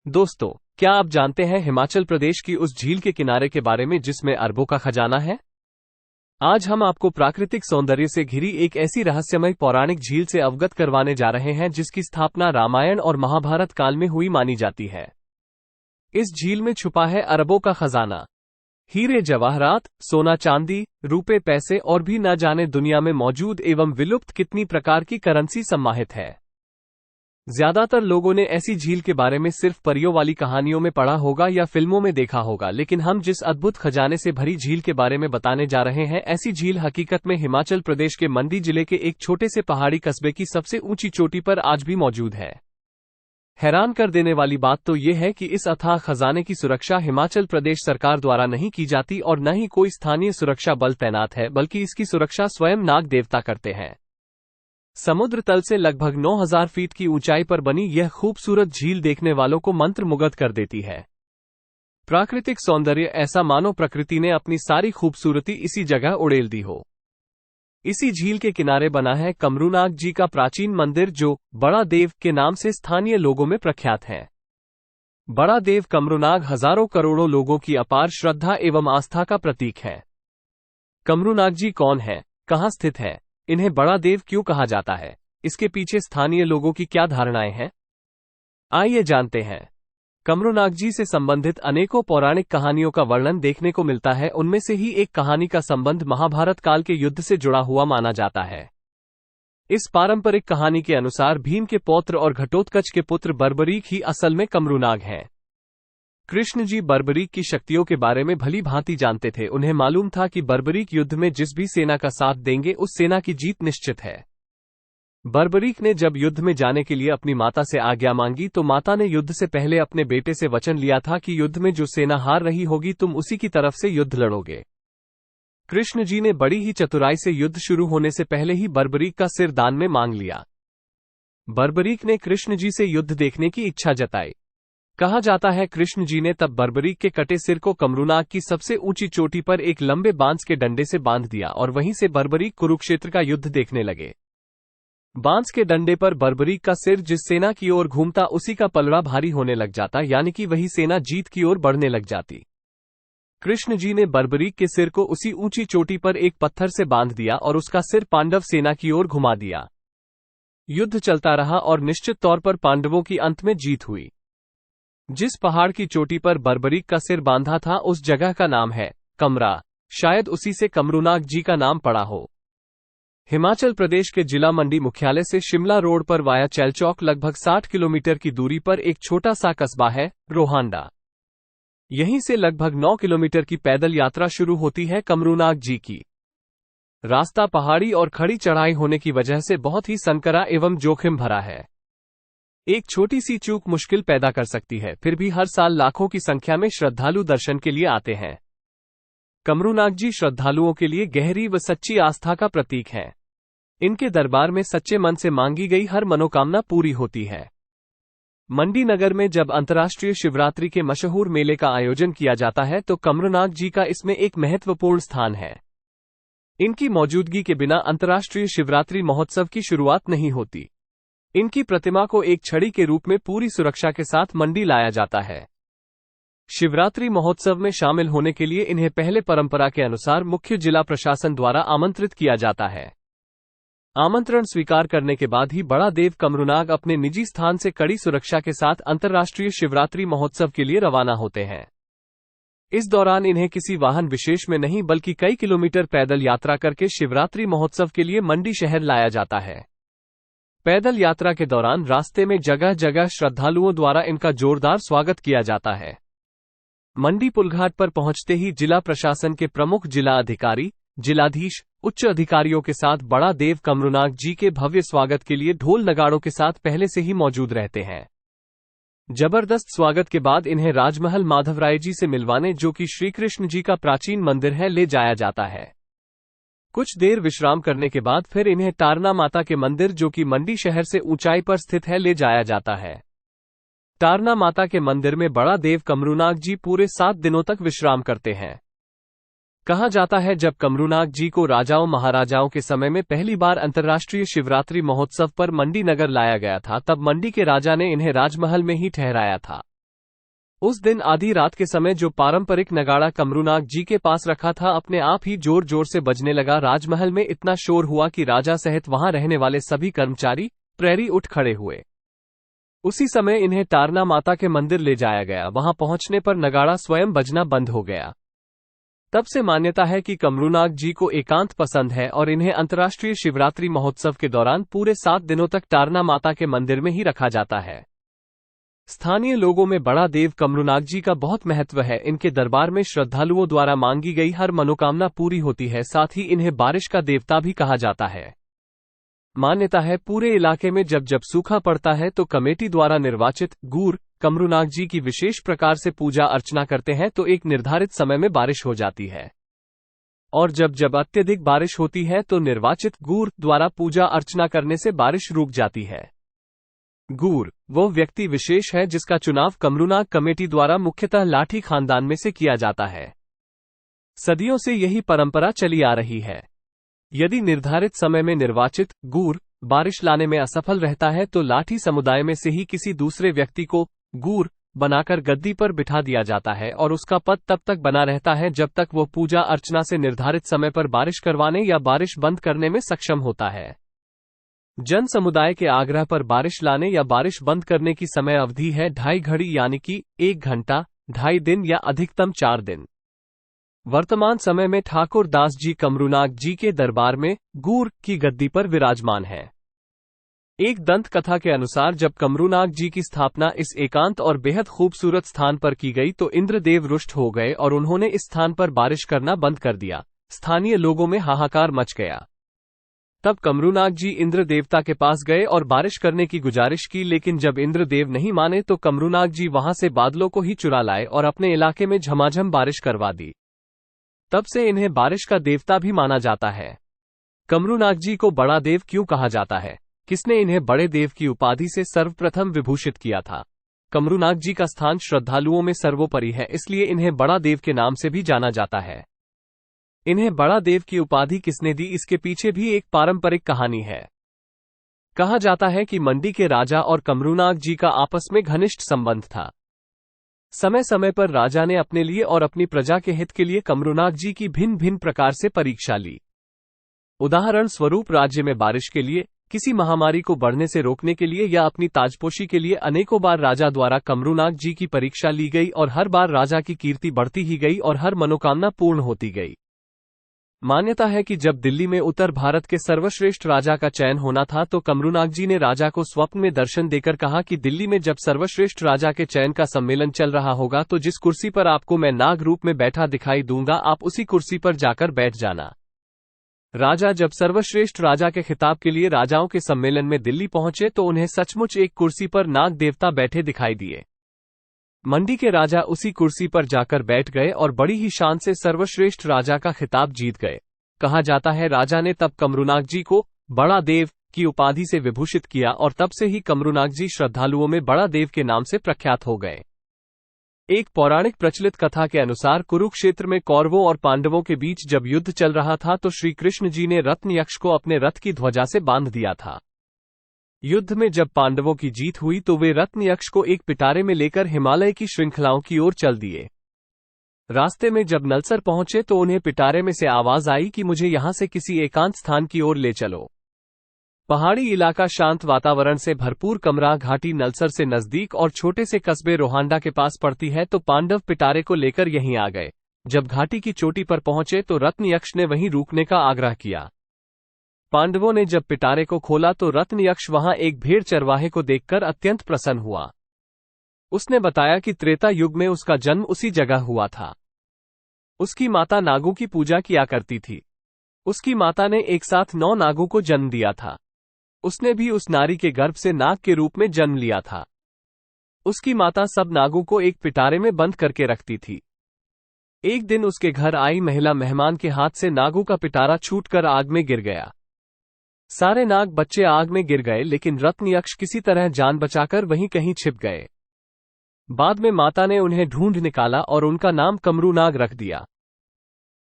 दोस्तों, क्या आप जानते हैं हिमाचल प्रदेश की उस झील के किनारे के बारे में जिसमें अरबों का खजाना है? आज हम आपको प्राकृतिक सौंदर्य से घिरी एक ऐसी रहस्यमय पौराणिक झील से अवगत करवाने जा रहे हैं जिसकी स्थापना रामायण और महाभारत काल में हुई मानी जाती है। इस झील में छुपा है अरबों का खजाना। हीरे जवाहरात, सोना चांदी, रुपए पैसे और भी न जाने दुनिया में मौजूद एवं विलुप्त कितनी प्रकार की करेंसी समाहित है। ज्यादातर लोगों ने ऐसी झील के बारे में सिर्फ परियों वाली कहानियों में पढ़ा होगा या फिल्मों में देखा होगा, लेकिन हम जिस अद्भुत खजाने से भरी झील के बारे में बताने जा रहे हैं, ऐसी झील हकीकत में हिमाचल प्रदेश के मंडी जिले के एक छोटे से पहाड़ी कस्बे की सबसे ऊंची चोटी पर आज भी मौजूद है। हैरान कर देने वाली बात तो यह है कि इस अथाह खजाने की सुरक्षा हिमाचल प्रदेश सरकार द्वारा नहीं की जाती और न ही कोई स्थानीय सुरक्षा बल तैनात है, बल्कि इसकी सुरक्षा स्वयं नाग देवता करते हैं। समुद्र तल से लगभग 9000 फीट की ऊंचाई पर बनी यह खूबसूरत झील देखने वालों को मंत्रमुग्ध कर देती है। प्राकृतिक सौंदर्य ऐसा मानो प्रकृति ने अपनी सारी खूबसूरती इसी जगह उड़ेल दी हो। इसी झील के किनारे बना है कमरूनाग जी का प्राचीन मंदिर, जो बड़ा देव के नाम से स्थानीय लोगों में प्रख्यात है। बड़ा देव कमरूनाग हजारों करोड़ों लोगों की अपार श्रद्धा एवं आस्था का प्रतीक है। कमरूनाग जी कौन है, कहाँ स्थित है, इन्हें बड़ा देव क्यों कहा जाता है, इसके पीछे स्थानीय लोगों की क्या धारणाएं हैं, आइए जानते हैं। कमरूनाग जी से संबंधित अनेकों पौराणिक कहानियों का वर्णन देखने को मिलता है। उनमें से ही एक कहानी का संबंध महाभारत काल के युद्ध से जुड़ा हुआ माना जाता है। इस पारंपरिक कहानी के अनुसार भीम के पौत्र और घटोत्कच के पुत्र बर्बरीक ही असल में कमरूनाग हैं। कृष्ण जी बर्बरीक की शक्तियों के बारे में भली भांति जानते थे। उन्हें मालूम था कि बर्बरीक युद्ध में जिस भी सेना का साथ देंगे उस सेना की जीत निश्चित है। बर्बरीक ने जब युद्ध में जाने के लिए अपनी माता से आज्ञा मांगी तो माता ने युद्ध से पहले अपने बेटे से वचन लिया था कि युद्ध में जो सेना हार रही होगी तुम उसी की तरफ से युद्ध लड़ोगे। कृष्ण जी ने बड़ी ही चतुराई से युद्ध शुरू होने से पहले ही बर्बरीक का सिर दान में मांग लिया। बर्बरीक ने कृष्ण जी से युद्ध देखने की इच्छा जताई। कहा जाता है कृष्ण जी ने तब बर्बरीक के कटे सिर को कमरूनाग की सबसे ऊंची चोटी पर एक लंबे बांस के डंडे से बांध दिया और वहीं से बर्बरीक कुरुक्षेत्र का युद्ध देखने लगे। बांस के डंडे पर बर्बरीक का सिर जिस सेना की ओर घूमता उसी का पलड़ा भारी होने लग जाता, यानी कि वही सेना जीत की ओर बढ़ने लग जाती। कृष्ण जी ने बर्बरीक के सिर को उसी ऊंची चोटी पर एक पत्थर से बांध दिया और उसका सिर पांडव सेना की ओर घुमा दिया। युद्ध चलता रहा और निश्चित तौर पर पांडवों की अंत में जीत हुई। जिस पहाड़ की चोटी पर बर्बरीक का सिर बांधा था उस जगह का नाम है कमरा। शायद उसी से कमरूनाग जी का नाम पड़ा हो। हिमाचल प्रदेश के जिला मंडी मुख्यालय से शिमला रोड पर वाया चैलचौक लगभग 60 किलोमीटर की दूरी पर एक छोटा सा कस्बा है रोहांडा। यहीं से लगभग 9 किलोमीटर की पैदल यात्रा शुरू होती है कमरूनाग जी की। रास्ता पहाड़ी और खड़ी चढ़ाई होने की वजह से बहुत ही संकरा एवं जोखिम भरा है। एक छोटी सी चूक मुश्किल पैदा कर सकती है, फिर भी हर साल लाखों की संख्या में श्रद्धालु दर्शन के लिए आते हैं। कमरूनाग जी श्रद्धालुओं के लिए गहरी व सच्ची आस्था का प्रतीक है। इनके दरबार में सच्चे मन से मांगी गई हर मनोकामना पूरी होती है। मंडी नगर में जब अंतर्राष्ट्रीय शिवरात्रि के मशहूर मेले का आयोजन किया जाता है तो कमरूनाग जी का इसमें एक महत्वपूर्ण स्थान है। इनकी मौजूदगी के बिना अंतर्राष्ट्रीय शिवरात्रि महोत्सव की शुरुआत नहीं होती। इनकी प्रतिमा को एक छड़ी के रूप में पूरी सुरक्षा के साथ मंडी लाया जाता है। शिवरात्रि महोत्सव में शामिल होने के लिए इन्हें पहले परंपरा के अनुसार मुख्य जिला प्रशासन द्वारा आमंत्रित किया जाता है। आमंत्रण स्वीकार करने के बाद ही बड़ा देव कमरूनाग अपने निजी स्थान से कड़ी सुरक्षा के साथ अंतर्राष्ट्रीय शिवरात्रि महोत्सव के लिए रवाना होते हैं। इस दौरान इन्हें किसी वाहन विशेष में नहीं बल्कि कई किलोमीटर पैदल यात्रा करके शिवरात्रि महोत्सव के लिए मंडी शहर लाया जाता है। पैदल यात्रा के दौरान रास्ते में जगह जगह श्रद्धालुओं द्वारा इनका जोरदार स्वागत किया जाता है। मंडी पुलघाट पर पहुंचते ही जिला प्रशासन के प्रमुख जिला अधिकारी, जिलाधीश, उच्च अधिकारियों के साथ बड़ा देव कमरूनाग जी के भव्य स्वागत के लिए ढोल नगाड़ों के साथ पहले से ही मौजूद रहते हैं। जबरदस्त स्वागत के बाद इन्हें राजमहल माधवराय जी से मिलवाने, जो कि श्री कृष्ण जी का प्राचीन मंदिर है, ले जाया जाता है। कुछ देर विश्राम करने के बाद फिर इन्हें तारना माता के मंदिर, जो कि मंडी शहर से ऊंचाई पर स्थित है, ले जाया जाता है। तारना माता के मंदिर में बड़ा देव कमरूनाग जी पूरे 7 दिनों तक विश्राम करते हैं। कहा जाता है जब कमरूनाग जी को राजाओं महाराजाओं के समय में पहली बार अंतर्राष्ट्रीय शिवरात्रि महोत्सव पर मंडी नगर लाया गया था, तब मंडी के राजा ने इन्हें राजमहल में ही ठहराया था। उस दिन आधी रात के समय जो पारंपरिक नगाड़ा कमरूनाग जी के पास रखा था अपने आप ही जोर जोर से बजने लगा। राजमहल में इतना शोर हुआ कि राजा सहित वहां रहने वाले सभी कर्मचारी प्रहरी उठ खड़े हुए। उसी समय इन्हें तारना माता के मंदिर ले जाया गया। वहां पहुंचने पर नगाड़ा स्वयं बजना बंद हो गया। तब से मान्यता है कि कमरूनाग जी को एकांत पसंद है और इन्हें अंतर्राष्ट्रीय शिवरात्रि महोत्सव के दौरान पूरे 7 दिनों तक तारना माता के मंदिर में ही रखा जाता है। स्थानीय लोगों में बड़ा देव कमरूनाग जी का बहुत महत्व है। इनके दरबार में श्रद्धालुओं द्वारा मांगी गई हर मनोकामना पूरी होती है। साथ ही इन्हें बारिश का देवता भी कहा जाता है। मान्यता है पूरे इलाके में जब जब सूखा पड़ता है तो कमेटी द्वारा निर्वाचित गूर कमरूनाग जी की विशेष प्रकार से पूजा अर्चना करते हैं तो एक निर्धारित समय में बारिश हो जाती है। और जब जब अत्यधिक बारिश होती है तो निर्वाचित गूर द्वारा पूजा अर्चना करने से बारिश रुक जाती है। गूर वो व्यक्ति विशेष है जिसका चुनाव कमरूनाग कमेटी द्वारा मुख्यतः लाठी खानदान में से किया जाता है। सदियों से यही परंपरा चली आ रही है। यदि निर्धारित समय में निर्वाचित गूर बारिश लाने में असफल रहता है तो लाठी समुदाय में से ही किसी दूसरे व्यक्ति को गूर बनाकर गद्दी पर बिठा दिया जाता है और उसका पद तब तक बना रहता है जब तक वो पूजा अर्चना से निर्धारित समय पर बारिश करवाने या बारिश बंद करने में सक्षम होता है। जन समुदाय के आग्रह पर बारिश लाने या बारिश बंद करने की समय अवधि है 2.5 घड़ी यानी कि 1 घंटा, 2.5 दिन या अधिकतम 4 दिन। वर्तमान समय में ठाकुर दास जी कमरूनाग जी के दरबार में गूर की गद्दी पर विराजमान है। एक दंत कथा के अनुसार जब कमरूनाग जी की स्थापना इस एकांत और बेहद खूबसूरत स्थान पर की गई तो इंद्रदेव रुष्ट हो गए और उन्होंने इस स्थान पर बारिश करना बंद कर दिया। स्थानीय लोगों में हाहाकार मच गया। तब कमरूनाग जी इंद्र देवता के पास गए और बारिश करने की गुजारिश की, लेकिन जब इंद्रदेव नहीं माने तो कमरूनाग जी वहां से बादलों को ही चुरा लाए और अपने इलाके में झमाझम बारिश करवा दी। तब से इन्हें बारिश का देवता भी माना जाता है। कमरूनाग जी को बड़ा देव क्यों कहा जाता है? किसने इन्हें बड़े देव की उपाधि से सर्वप्रथम विभूषित किया था? कमरूनाग जी का स्थान श्रद्धालुओं में सर्वोपरि है, इसलिए इन्हें बड़ा देव के नाम से भी जाना जाता है। इन्हें बड़ा देव की उपाधि किसने दी, इसके पीछे भी एक पारंपरिक कहानी है। कहा जाता है कि मंडी के राजा और कमरूनाग जी का आपस में घनिष्ठ संबंध था। समय समय पर राजा ने अपने लिए और अपनी प्रजा के हित के लिए कमरूनाग जी की भिन्न भिन्न प्रकार से परीक्षा ली। उदाहरण स्वरूप राज्य में बारिश के लिए, किसी महामारी को बढ़ने से रोकने के लिए या अपनी ताजपोशी के लिए अनेकों बार राजा द्वारा कमरूनाग जी की परीक्षा ली गई और हर बार राजा की कीर्ति बढ़ती ही गई और हर मनोकामना पूर्ण होती गई। मान्यता है कि जब दिल्ली में उत्तर भारत के सर्वश्रेष्ठ राजा का चयन होना था तो कमरूनाग जी ने राजा को स्वप्न में दर्शन देकर कहा कि दिल्ली में जब सर्वश्रेष्ठ राजा के चयन का सम्मेलन चल रहा होगा तो जिस कुर्सी पर आपको मैं नाग रूप में बैठा दिखाई दूंगा आप उसी कुर्सी पर जाकर बैठ जाना। राजा जब सर्वश्रेष्ठ राजा के खिताब के लिए राजाओं के सम्मेलन में दिल्ली पहुंचे तो उन्हें सचमुच एक कुर्सी पर नाग देवता बैठे दिखाई दिए। मंडी के राजा उसी कुर्सी पर जाकर बैठ गए और बड़ी ही शान से सर्वश्रेष्ठ राजा का खिताब जीत गए। कहा जाता है राजा ने तब कमरूनाग जी को बड़ा देव की उपाधि से विभूषित किया और तब से ही कमरूनाग जी श्रद्धालुओं में बड़ा देव के नाम से प्रख्यात हो गए। एक पौराणिक प्रचलित कथा के अनुसार कुरुक्षेत्र में कौरवों और पांडवों के बीच जब युद्ध चल रहा था तो श्री कृष्ण जी ने रत्न यक्ष को अपने रथ की ध्वजा से बांध दिया था। युद्ध में जब पांडवों की जीत हुई तो वे रत्न यक्ष को एक पिटारे में लेकर हिमालय की श्रृंखलाओं की ओर चल दिए। रास्ते में जब नलसर पहुंचे तो उन्हें पिटारे में से आवाज आई कि मुझे यहां से किसी एकांत स्थान की ओर ले चलो। पहाड़ी इलाका, शांत वातावरण से भरपूर कमरा घाटी नलसर से नजदीक और छोटे से कस्बे रोहांडा के पास पड़ती है तो पांडव पिटारे को लेकर यहीं आ गए। जब घाटी की चोटी पर पहुंचे तो रत्न यक्ष ने वहीं रुकने का आग्रह किया। पांडवों ने जब पिटारे को खोला तो रत्न यक्ष वहां एक भेड़ चरवाहे को देखकर अत्यंत प्रसन्न हुआ। उसने बताया कि त्रेता युग में उसका जन्म उसी जगह हुआ था। उसकी माता नागों की पूजा किया करती थी। उसकी माता ने एक साथ 9 नागों को जन्म दिया था। उसने भी उस नारी के गर्भ से नाग के रूप में जन्म लिया था। उसकी माता सब नागों को एक पिटारे में बंद करके रखती थी। एक दिन उसके घर आई महिला मेहमान के हाथ से नागों का पिटारा छूटकर आग में गिर गया। सारे नाग बच्चे आग में गिर गए, लेकिन रत्न यक्ष किसी तरह जान बचाकर वहीं कहीं छिप गए। बाद में माता ने उन्हें ढूंढ निकाला और उनका नाम कमरूनाग रख दिया।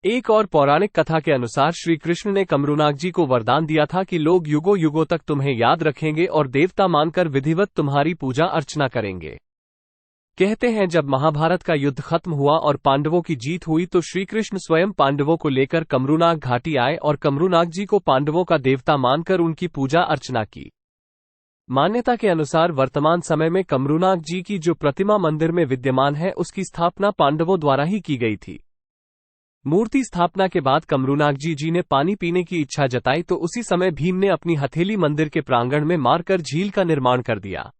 एक और पौराणिक कथा के अनुसार श्री कृष्ण ने कमरूनाग जी को वरदान दिया था कि लोग युगों युगों तक तुम्हें याद रखेंगे और देवता मानकर विधिवत तुम्हारी पूजा अर्चना करेंगे। कहते हैं जब महाभारत का युद्ध खत्म हुआ और पांडवों की जीत हुई तो श्री कृष्ण स्वयं पांडवों को लेकर कमरूनाग घाटी आए और कमरूनाग जी को पांडवों का देवता मानकर उनकी पूजा अर्चना की। मान्यता के अनुसार वर्तमान समय में कमरूनाग जी की जो प्रतिमा मंदिर में विद्यमान है उसकी स्थापना पांडवों द्वारा ही की गई थी। मूर्ति स्थापना के बाद कमरूनाग जी ने पानी पीने की इच्छा जताई तो उसी समय भीम ने अपनी हथेली मंदिर के प्रांगण में मारकर झील का निर्माण कर दिया।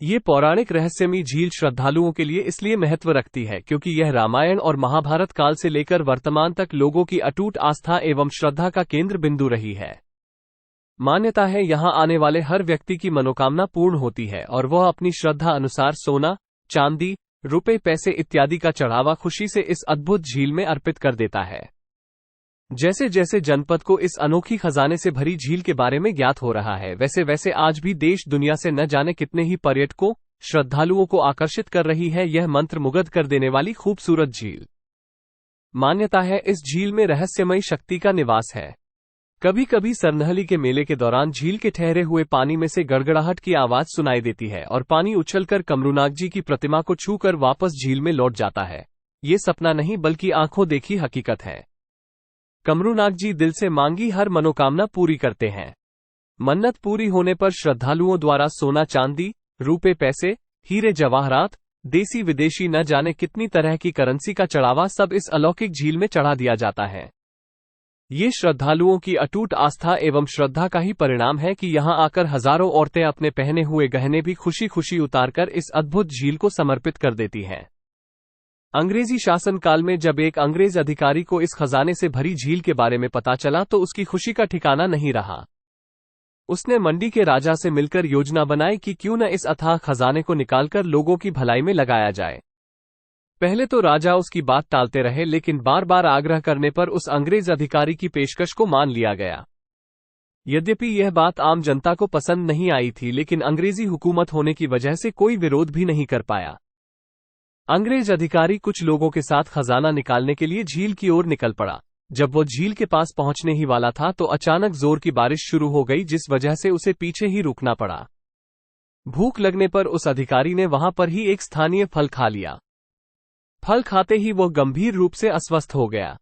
ये पौराणिक रहस्यमयी झील श्रद्धालुओं के लिए इसलिए महत्व रखती है क्योंकि यह रामायण और महाभारत काल से लेकर वर्तमान तक लोगों की अटूट आस्था एवं श्रद्धा का केंद्र बिंदु रही है। मान्यता है यहां आने वाले हर व्यक्ति की मनोकामना पूर्ण होती है और वह अपनी श्रद्धा अनुसार सोना, चांदी, रुपए, पैसे इत्यादि का चढ़ावा खुशी से इस अद्भुत झील में अर्पित कर देता है। जैसे जैसे जनपद को इस अनोखी खजाने से भरी झील के बारे में ज्ञात हो रहा है वैसे वैसे आज भी देश दुनिया से न जाने कितने ही पर्यटकों, श्रद्धालुओं को आकर्षित कर रही है यह मंत्रमुग्ध कर देने वाली खूबसूरत झील। मान्यता है इस झील में रहस्यमयी शक्ति का निवास है। कभी कभी सरनहली के मेले के दौरान झील के ठहरे हुए पानी में से गड़गड़ाहट की आवाज सुनाई देती है और पानी उछलकर कमरूनाग जी की प्रतिमा को छूकर वापस झील में लौट जाता है। ये सपना नहीं बल्कि आंखों देखी हकीकत है। कमरूनाग जी दिल से मांगी हर मनोकामना पूरी करते हैं। मन्नत पूरी होने पर श्रद्धालुओं द्वारा सोना, चांदी, रुपए, पैसे, हीरे जवाहरात, देसी विदेशी न जाने कितनी तरह की करेंसी का चढ़ावा सब इस अलौकिक झील में चढ़ा दिया जाता है। ये श्रद्धालुओं की अटूट आस्था एवं श्रद्धा का ही परिणाम है कि यहां आकर हजारों औरतें अपने पहने हुए गहने भी खुशी खुशी उतारकर इस अद्भुत झील को समर्पित कर देती हैं। अंग्रेजी शासन काल में जब एक अंग्रेज अधिकारी को इस खजाने से भरी झील के बारे में पता चला तो उसकी खुशी का ठिकाना नहीं रहा। उसने मंडी के राजा से मिलकर योजना बनाई कि क्यों न इस अथाह खजाने को निकालकर लोगों की भलाई में लगाया जाए। पहले तो राजा उसकी बात टालते रहे लेकिन बार बार आग्रह करने पर उस अंग्रेज अधिकारी की पेशकश को मान लिया गया। यद्यपि यह बात आम जनता को पसंद नहीं आई थी लेकिन अंग्रेजी हुकूमत होने की वजह से कोई विरोध भी नहीं कर पाया। अंग्रेज अधिकारी कुछ लोगों के साथ खजाना निकालने के लिए झील की ओर निकल पड़ा। जब वो झील के पास पहुंचने ही वाला था तो अचानक जोर की बारिश शुरू हो गई जिस वजह से उसे पीछे ही रुकना पड़ा। भूख लगने पर उस अधिकारी ने वहां पर ही एक स्थानीय फल खा लिया। फल खाते ही वो गंभीर रूप से अस्वस्थ हो गया।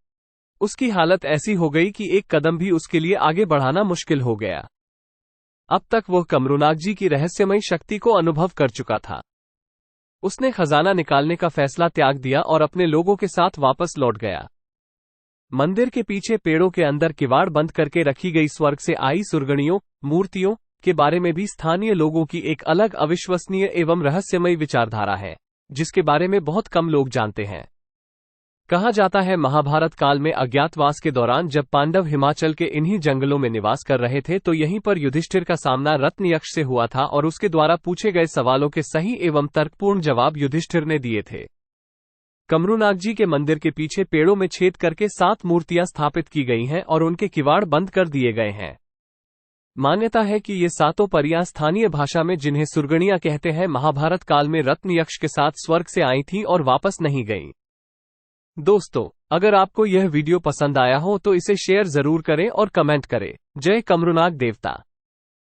उसकी हालत ऐसी हो गई कि एक कदम भी उसके लिए आगे बढ़ाना मुश्किल हो गया। अब तक वह कमरूनाग जी की रहस्यमयी शक्ति को अनुभव कर चुका था। उसने खजाना निकालने का फैसला त्याग दिया और अपने लोगों के साथ वापस लौट गया। मंदिर के पीछे पेड़ों के अंदर किवाड़ बंद करके रखी गई स्वर्ग से आई सुरगणियों, मूर्तियों के बारे में भी स्थानीय लोगों की एक अलग अविश्वसनीय एवं रहस्यमयी विचारधारा है जिसके बारे में बहुत कम लोग जानते हैं। कहा जाता है महाभारत काल में अज्ञातवास के दौरान जब पांडव हिमाचल के इन्हीं जंगलों में निवास कर रहे थे तो यहीं पर युधिष्ठिर का सामना रत्नयक्ष से हुआ था और उसके द्वारा पूछे गए सवालों के सही एवं तर्कपूर्ण जवाब युधिष्ठिर ने दिए थे। कमरूनाग जी के मंदिर के पीछे पेड़ों में छेद करके 7 मूर्तियां स्थापित की गई हैं और उनके किवाड़ बंद कर दिए गए हैं। मान्यता है कि ये 7 परियां स्थानीय भाषा में जिन्हें सुरगणियां कहते हैं महाभारत काल में रत्नयक्ष के साथ स्वर्ग से आई थीं और वापस नहीं गईं। दोस्तों, अगर आपको यह वीडियो पसंद आया हो तो इसे शेयर जरूर करें और कमेंट करें। जय कमरूनाग देवता।